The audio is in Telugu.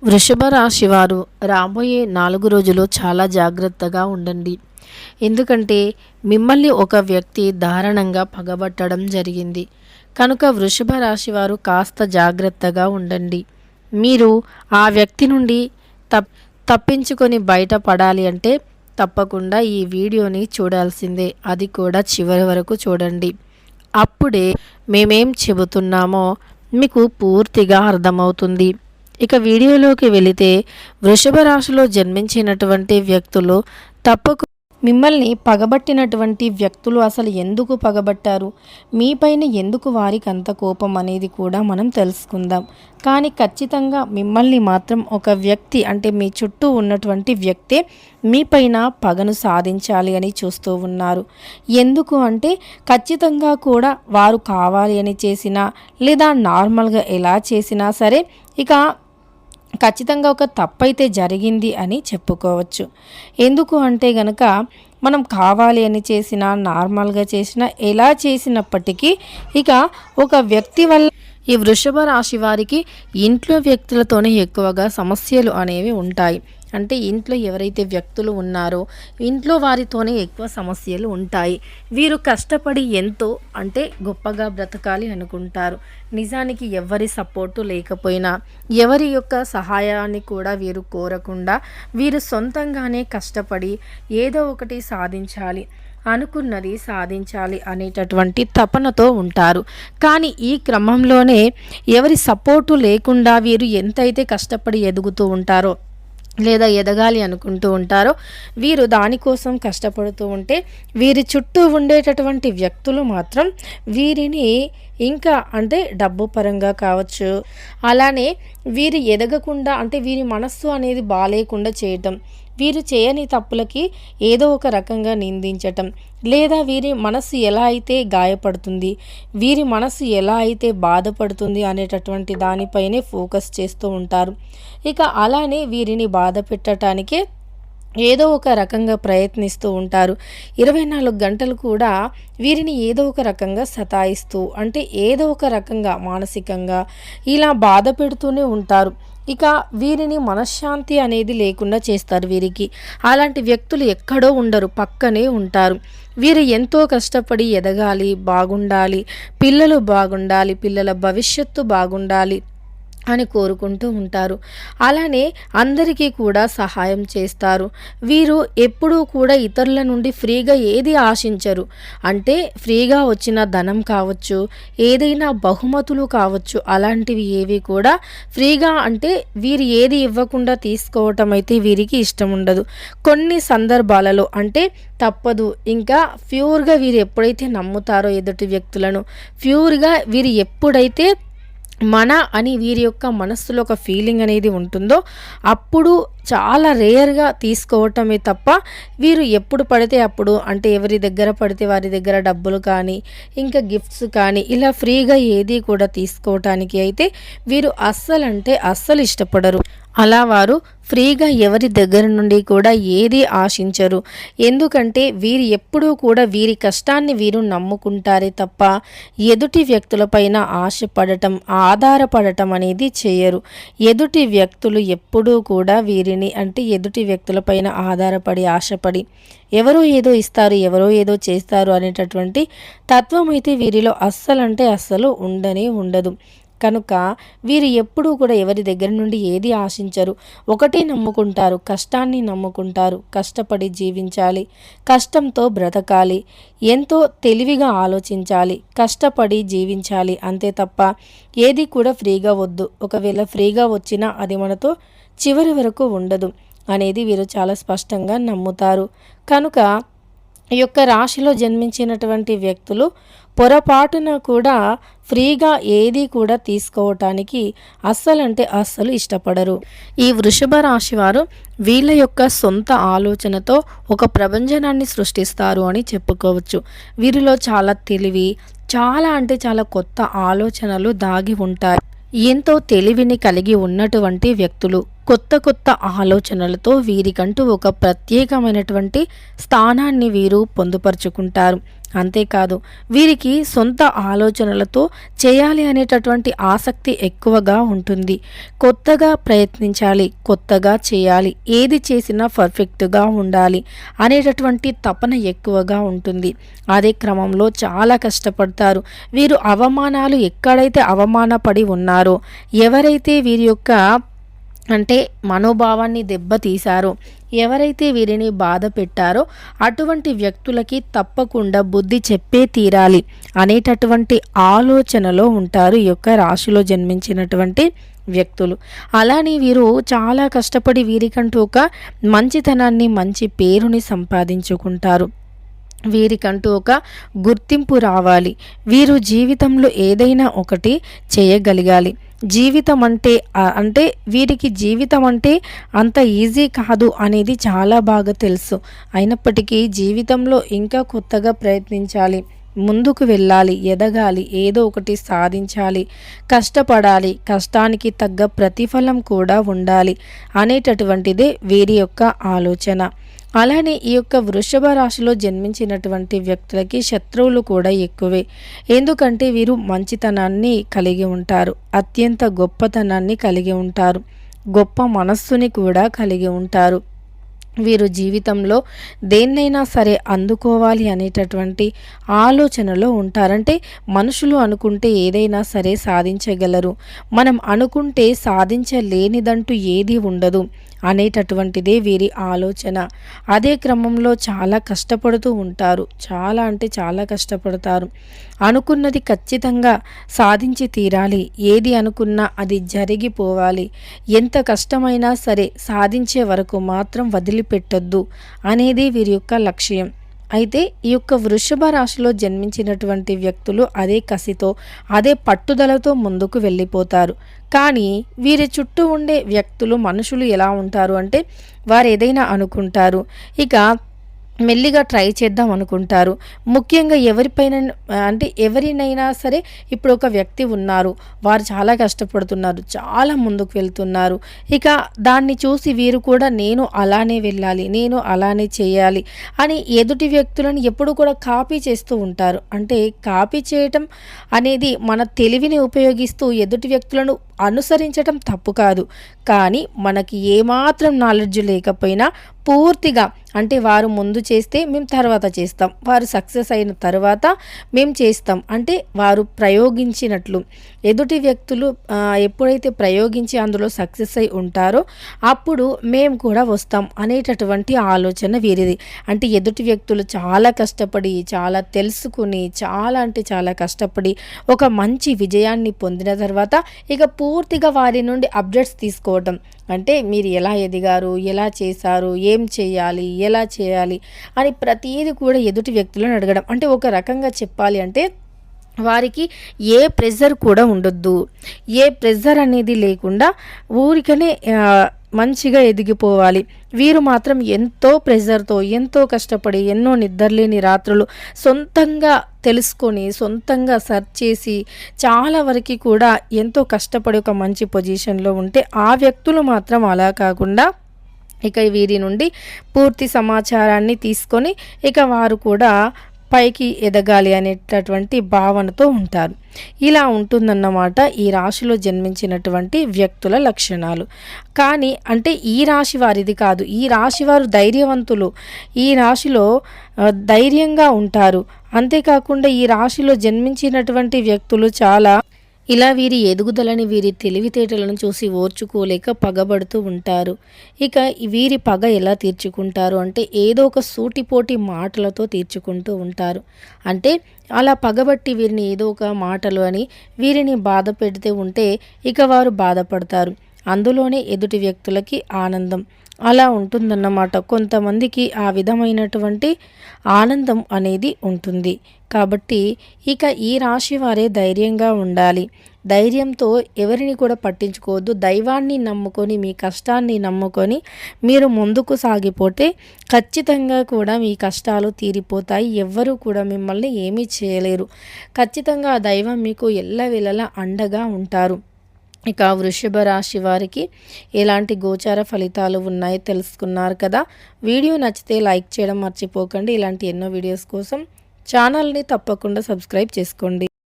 వృషభ రాశి వారు రాబోయే 4 రోజులు చాలా జాగ్రత్తగా ఉండండి. ఎందుకంటే మిమ్మల్ని ఒక వ్యక్తి దారుణంగా పగబట్టడం జరిగింది. కనుక వృషభ రాశి వారు కాస్త జాగ్రత్తగా ఉండండి. మీరు ఆ వ్యక్తి నుండి తప్పించుకొని బయటపడాలి అంటే తప్పకుండా ఈ వీడియోని చూడాల్సిందే. అది కూడా చివరి వరకు చూడండి. అప్పుడే మేమేం చెబుతున్నామో మీకు పూర్తిగా అర్థమవుతుంది. ఇక వీడియోలోకి వెళితే వృషభ రాశిలో జన్మించినటువంటి వ్యక్తులు తప్పకు మిమ్మల్ని పగబట్టినటువంటి వ్యక్తులు అసలు ఎందుకు పగబట్టారు, మీపైన ఎందుకు వారికి అంత కోపం అనేది కూడా మనం తెలుసుకుందాం. కానీ ఖచ్చితంగా మిమ్మల్ని మాత్రం ఒక వ్యక్తి అంటే మీ చుట్టూ ఉన్నటువంటి వ్యక్తే మీపైన పగను సాధించాలి అని చూస్తూ ఉన్నారు. ఎందుకు అంటే ఖచ్చితంగా కూడా వారు కావాలి అని చేసినా లేదా నార్మల్గా ఎలా చేసినా సరే ఇక ఖచ్చితంగా ఒక తప్పైతే జరిగింది అని చెప్పుకోవచ్చు. ఎందుకు అంటే గనక మనం కావాలి అని చేసినా నార్మల్గా చేసినా ఎలా చేసినప్పటికీ ఇక ఒక వ్యక్తి వల్ల ఈ వృషభ రాశి వారికి ఇంట్లో వ్యక్తులతోనే ఎక్కువగా సమస్యలు అనేవి ఉంటాయి. అంటే ఇంట్లో ఎవరైతే వ్యక్తులు ఉన్నారో ఇంట్లో వారితోనే ఎక్కువ సమస్యలు ఉంటాయి. వీరు కష్టపడి ఎంతో అంటే గొప్పగా బ్రతకాలి అనుకుంటారు. నిజానికి ఎవరి సపోర్టు లేకపోయినా ఎవరి యొక్క సహాయాన్ని కూడా వీరు కోరకుండా వీరు సొంతంగానే కష్టపడి ఏదో ఒకటి సాధించాలి, అనుకున్నది సాధించాలి అనేటటువంటి తపనతో ఉంటారు. కానీ ఈ క్రమంలోనే ఎవరి సపోర్టు లేకుండా వీరు ఎంతైతే కష్టపడి ఎదుగుతూ ఉంటారో లేదా ఎదగాలి అనుకుంటూ ఉంటారో వీరు దానికోసం కష్టపడుతూ ఉంటే వీరి చుట్టూ ఉండేటటువంటి వ్యక్తులు మాత్రం వీరిని ఇంకా అంటే డబ్బు పరంగా కావచ్చు, అలానే వీరు ఎదగకుండా అంటే వీరి మనస్సు అనేది బాలేకుండా చేయటం, వీరు చేయని తప్పులకి ఏదో ఒక రకంగా నిందించటం, లేదా వీరి మనసు ఎలా అయితే గాయపడుతుంది, వీరి మనసు ఎలా అయితే బాధపడుతుంది అనేటటువంటి దానిపైనే ఫోకస్ చేస్తూ ఉంటారు. ఇక అలానే వీరిని బాధ పెట్టడానికే ఏదో ఒక రకంగా ప్రయత్నిస్తూ ఉంటారు. 24 గంటలు కూడా వీరిని ఏదో ఒక రకంగా సతాయిస్తూ అంటే ఏదో ఒక రకంగా మానసికంగా ఇలా బాధ పెడుతూనే ఉంటారు. ఇక వీరిని మనశ్శాంతి అనేది లేకుండా చేస్తారు. వీరికి అలాంటి వ్యక్తులు ఎక్కడో ఉండరు, పక్కనే ఉంటారు. వీరు ఎంతో కష్టపడి ఎదగాలి, బాగుండాలి, పిల్లలు బాగుండాలి, పిల్లల భవిష్యత్తు బాగుండాలి అని కోరుకుంటూ ఉంటారు. అలానే అందరికీ కూడా సహాయం చేస్తారు. వీరు ఎప్పుడూ కూడా ఇతరుల నుండి ఫ్రీగా ఏది ఆశించరు. అంటే ఫ్రీగా వచ్చిన ధనం కావచ్చు, ఏదైనా బహుమతులు కావచ్చు, అలాంటివి ఏవి కూడా ఫ్రీగా అంటే వీరు ఏది ఇవ్వకుండా తీసుకోవటం అయితే వీరికి ఇష్టం ఉండదు. కొన్ని సందర్భాలలో అంటే తప్పదు, ఇంకా ప్యూర్గా వీరు ఎప్పుడైతే నమ్ముతారో ఎదుటి వ్యక్తులను, ప్యూర్గా వీరు ఎప్పుడైతే మన అని వీరి యొక్క మనస్సులో ఒక ఫీలింగ్ అనేది ఉంటుందో అప్పుడు చాలా రేర్గా తీసుకోవటమే తప్ప వీరు ఎప్పుడు పడితే అప్పుడు అంటే ఎవరి దగ్గర పడితే వారి దగ్గర డబ్బులు కానీ ఇంకా గిఫ్ట్స్ కానీ ఇలా ఫ్రీగా ఏది కూడా తీసుకోవటానికి అయితే వీరు అస్సలు ఇష్టపడరు. అలా వారు ఫ్రీగా ఎవరి దగ్గర నుండి కూడా ఏది ఆశించరు. ఎందుకంటే వీరు ఎప్పుడూ కూడా వీరి కష్టాన్ని వీరు నమ్ముకుంటారే తప్ప ఎదుటి వ్యక్తులపైన ఆశపడటం, ఆధారపడటం అనేది చేయరు. ఎదుటి వ్యక్తులు ఎప్పుడూ కూడా వీరిని అంటే ఎదుటి వ్యక్తులపైన ఆధారపడి ఆశపడి ఎవరో ఏదో ఇస్తారు, ఎవరో ఏదో చేస్తారు అనేటటువంటి తత్వం అయితే వీరిలో అస్సలు ఉండనే ఉండదు. కనుక వీరు ఎప్పుడూ కూడా ఎవరి దగ్గర నుండి ఏది ఆశించరు. ఒకటే నమ్ముకుంటారు, కష్టాన్ని నమ్ముకుంటారు. కష్టపడి జీవించాలి, కష్టంతో బ్రతకాలి, ఎంతో తెలివిగా ఆలోచించాలి, కష్టపడి జీవించాలి అంతే తప్ప ఏది కూడా ఫ్రీగా వద్దు. ఒకవేళ ఫ్రీగా వచ్చినా అది మనతో చివరి వరకు ఉండదు అనేది వీరు చాలా స్పష్టంగా నమ్ముతారు. కనుక ఈ యొక్క రాశిలో జన్మించినటువంటి వ్యక్తులు పొరపాటున కూడా ఫ్రీగా ఏది కూడా తీసుకోవటానికి అస్సలు ఇష్టపడరు. ఈ వృషభ రాశి వారు వీళ్ళ యొక్క సొంత ఆలోచనతో ఒక ప్రపంచనాన్ని సృష్టిస్తారు అని చెప్పుకోవచ్చు. వీరిలో చాలా తెలివి, చాలా కొత్త ఆలోచనలు దాగి ఉంటాయి. ఎంతో తెలివిని కలిగి ఉన్నటువంటి వ్యక్తులు కొత్త ఆలోచనలతో వీరికంటూ ఒక ప్రత్యేకమైనటువంటి స్థానాన్ని వీరు పొందుపరుచుకుంటారు. అంతేకాదు వీరికి సొంత ఆలోచనలతో చేయాలి అనేటటువంటి ఆసక్తి ఎక్కువగా ఉంటుంది. కొత్తగా ప్రయత్నించాలి, కొత్తగా చేయాలి, ఏది చేసినా పర్ఫెక్ట్గా ఉండాలి అనేటటువంటి తపన ఎక్కువగా ఉంటుంది. అదే క్రమంలో చాలా కష్టపడతారు. వీరు అవమానాలు ఎక్కడైతే అవమానపడి ఉన్నారో, ఎవరైతే వీరి యొక్క మనోభావాన్ని దెబ్బతీశారో, ఎవరైతే వీరిని బాధ పెట్టారో అటువంటి వ్యక్తులకి తప్పకుండా బుద్ధి చెప్పే తీరాలి అనేటటువంటి ఆలోచనలో ఉంటారు ఈ యొక్క రాశిలో జన్మించినటువంటి వ్యక్తులు. అలానే వీరు చాలా కష్టపడి వీరికంటూ ఒక మంచితనాన్ని, మంచి పేరుని సంపాదించుకుంటారు. వీరికంటూ ఒక గుర్తింపు రావాలి. వీరు జీవితంలో ఏదైనా ఒకటి చేయగలగాలి. జీవితం అంటే వీరికి జీవితం అంటే అంత ఈజీ కాదు అనేది చాలా బాగా తెలుసు. అయినప్పటికీ జీవితంలో ఇంకా కొత్తగా ప్రయత్నించాలి, ముందుకు వెళ్ళాలి, ఎదగాలి, ఏదో ఒకటి సాధించాలి, కష్టపడాలి, కష్టానికి తగ్గ ప్రతిఫలం కూడా ఉండాలి అనేటటువంటిదే వీరి యొక్క ఆలోచన. అలానే ఈ యొక్క వృషభ రాశిలో జన్మించినటువంటి వ్యక్తులకి శత్రువులు కూడా ఎక్కువే. ఎందుకంటే వీరు మంచితనాన్ని కలిగి ఉంటారు, అత్యంత గొప్పతనాన్ని కలిగి ఉంటారు, గొప్ప మనస్సుని కూడా కలిగి ఉంటారు. వీరు జీవితంలో దేన్నైనా సరే అందుకోవాలి అనేటటువంటి ఆలోచనలో ఉంటారంటే మనుషులు అనుకుంటే ఏదైనా సరే సాధించగలరు, మనం అనుకుంటే సాధించలేనిదంటూ ఏది ఉండదు అనేటటువంటిదే వీరి ఆలోచన. అదే క్రమంలో చాలా కష్టపడుతూ ఉంటారు, చాలా కష్టపడతారు. అనుకున్నది ఖచ్చితంగా సాధించి తీరాలి, ఏది అనుకున్నా అది జరిగిపోవాలి, ఎంత కష్టమైనా సరే సాధించే వరకు మాత్రం వదిలిపెట్టొద్దు అనేది వీరి యొక్క లక్ష్యం. అయితే ఈ యొక్క వృషభ రాశిలో జన్మించినటువంటి వ్యక్తులు అదే కసితో, అదే పట్టుదలతో ముందుకు వెళ్ళిపోతారు. కానీ వీరి చుట్టూ ఉండే వ్యక్తులు, మనుషులు ఎలా ఉంటారు అంటే వారు ఏదైనా అనుకుంటారు, ఇక మెల్లిగా ట్రై చేద్దాం అనుకుంటారు. ముఖ్యంగా ఎవరినైనా సరే ఇప్పుడు ఒక వ్యక్తి ఉన్నారు, వారు చాలా కష్టపడుతున్నారు, చాలా ముందుకు వెళ్తున్నారు, ఇక దాన్ని చూసి వీరు కూడా నేను అలానే వెళ్ళాలి, నేను అలానే చేయాలి అని ఎదుటి వ్యక్తులను ఎప్పుడు కూడా కాపీ చేస్తూ ఉంటారు. కాపీ చేయటం అనేది మన తెలివిని ఉపయోగిస్తూ ఎదుటి వ్యక్తులను అనుసరించటం తప్పు కాదు. కానీ మనకి ఏమాత్రం నాలెడ్జ్ లేకపోయినా పూర్తిగా వారు ముందు చేస్తే మేము తర్వాత చేస్తాం, వారు సక్సెస్ అయిన తర్వాత మేము చేస్తాం, వారు ప్రయోగించినట్లు ఎదుటి వ్యక్తులు ఎప్పుడైతే ప్రయోగించి అందులో సక్సెస్ అయి ఉంటారో అప్పుడు మేము కూడా వస్తాం అనేటటువంటి ఆలోచన వీరిది. ఎదుటి వ్యక్తులు చాలా కష్టపడి, చాలా తెలుసుకుని, చాలా కష్టపడి ఒక మంచి విజయాన్ని పొందిన తర్వాత ఇక పూర్తిగా వారి నుండి అప్డేట్స్ తీసుకోవటం, మీరు ఎలా ఎదిగారు, ఎలా చేశారు, ఏం చేయాలి, ఎలా చేయాలి అని ప్రతిదీ కూడా ఎదుటి వ్యక్తులను అడగడం. ఒక రకంగా చెప్పాలి వారికి ఏ ప్రెజర్ కూడా ఉండొద్దు, ఏ ప్రెజర్ అనేది లేకుండా ఊరికనే మంచిగా ఎదిగిపోవాలి. వీరు మాత్రం ఎంతో ప్రెజర్తో, ఎంతో కష్టపడి, ఎన్నో నిద్రలేని రాత్రులు సొంతంగా తెలుసుకొని, సొంతంగా సెర్చ్ చేసి చాలా వరకు కూడా ఎంతో కష్టపడి ఒక మంచి పొజిషన్లో ఉంటే ఆ వ్యక్తులు మాత్రం అలా కాకుండా ఇక వీరి నుండి పూర్తి సమాచారాన్ని తీసుకొని ఇక వారు కూడా పైకి ఎదగాలి అనేటటువంటి భావనతో ఉంటారు. ఇలా ఉంటుందన్నమాట ఈ రాశిలో జన్మించినటువంటి వ్యక్తుల లక్షణాలు. కానీ ఈ రాశి వారిది కాదు, ఈ రాశి వారు ధైర్యవంతులు, ఈ రాశిలో ధైర్యంగా ఉంటారు. అంతేకాకుండా ఈ రాశిలో జన్మించినటువంటి వ్యక్తులు చాలా ఇలా వీరి ఎదుగుదలని, వీరి తెలివితేటలను చూసి ఓర్చుకోలేక పగబడుతూ ఉంటారు. ఇక వీరి పగ ఎలా తీర్చుకుంటారు ఏదో ఒక సూటిపోటి మాటలతో తీర్చుకుంటూ ఉంటారు. అలా పగబట్టి వీరిని ఏదో ఒక మాటలు అని వీరిని బాధ పెడితే ఉంటే ఇక వారు బాధపడతారు, అందులోనే ఎదుటి వ్యక్తులకి ఆనందం. అలా ఉంటుందన్నమాట. కొంతమందికి ఆ విధమైనటువంటి ఆనందం అనేది ఉంటుంది. కాబట్టి ఇక ఈ రాశి వారే ధైర్యంగా ఉండాలి. ధైర్యంతో ఎవరిని కూడా పట్టించుకోవద్దు. దైవాన్ని నమ్ముకొని, మీ కష్టాన్ని నమ్ముకొని మీరు ముందుకు సాగిపోతే ఖచ్చితంగా కూడా మీ కష్టాలు తీరిపోతాయి. ఎవ్వరూ కూడా మిమ్మల్ని ఏమీ చేయలేరు. ఖచ్చితంగా ఆ దైవం మీకు ఎల్లవేళలా అండగా ఉంటారు. ఇక వృషభ రాశి వారికి ఎలాంటి గోచార ఫలితాలు ఉన్నాయో తెలుసుకున్నారు కదా. వీడియో నచ్చితే లైక్ చేయడం మర్చిపోకండి. ఇలాంటి ఎన్నో వీడియోస్ కోసం ఛానల్ని తప్పకుండా సబ్స్క్రైబ్ చేసుకోండి.